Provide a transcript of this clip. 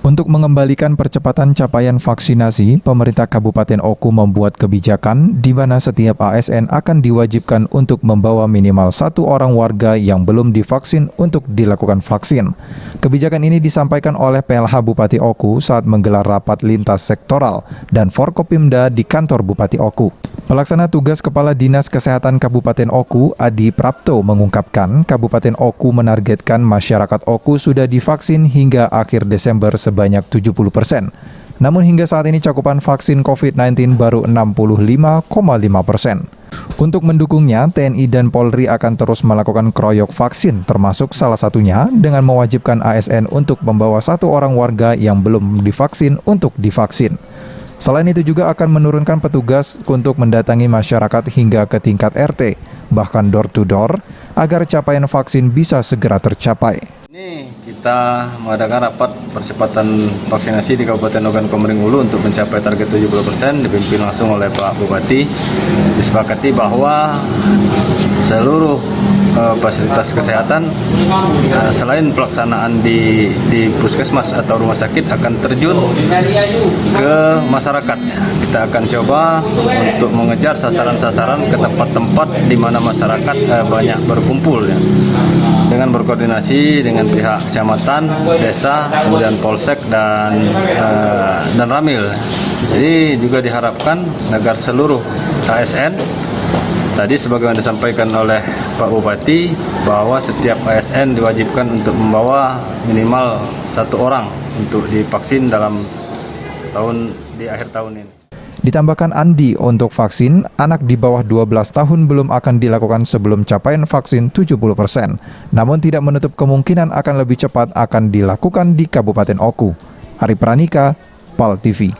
Untuk mengembalikan percepatan capaian vaksinasi, pemerintah Kabupaten Oku membuat kebijakan di mana setiap ASN akan diwajibkan untuk membawa minimal 1 orang warga yang belum divaksin untuk dilakukan vaksin. Kebijakan ini disampaikan oleh PLH Bupati Oku saat menggelar rapat lintas sektoral dan Forkopimda di kantor Bupati Oku. Pelaksana tugas Kepala Dinas Kesehatan Kabupaten Oku, Adi Prapto, mengungkapkan Kabupaten Oku menargetkan masyarakat Oku sudah divaksin hingga akhir Desember sebanyak 70%. Namun hingga saat ini cakupan vaksin COVID-19 baru 65,5%. Untuk mendukungnya, TNI dan Polri akan terus melakukan kroyok vaksin, termasuk salah satunya dengan mewajibkan ASN untuk membawa 1 orang warga yang belum divaksin untuk divaksin. Selain itu juga akan menurunkan petugas untuk mendatangi masyarakat hingga ke tingkat RT, bahkan door to door, agar capaian vaksin bisa segera tercapai. Ini kita mengadakan rapat percepatan vaksinasi di Kabupaten Ogan Komering Ulu untuk mencapai target 70%, dipimpin langsung oleh Pak Bupati. Disepakati bahwa seluruh fasilitas kesehatan selain pelaksanaan di puskesmas atau rumah sakit akan terjun ke masyarakat. Kita akan coba untuk mengejar sasaran-sasaran ke tempat-tempat di mana masyarakat banyak berkumpul ya. Dengan berkoordinasi dengan pihak kecamatan, desa, kemudian polsek dan Ramil. Jadi juga diharapkan agar seluruh ASN tadi sebagaimana disampaikan oleh Pak Bupati bahwa setiap ASN diwajibkan untuk membawa minimal 1 orang untuk divaksin dalam di akhir tahun ini. Ditambahkan Andi, untuk vaksin, anak di bawah 12 tahun belum akan dilakukan sebelum capaian vaksin 70%. Namun tidak menutup kemungkinan akan lebih cepat akan dilakukan di Kabupaten Oku. Ari Pranika, PAL TV.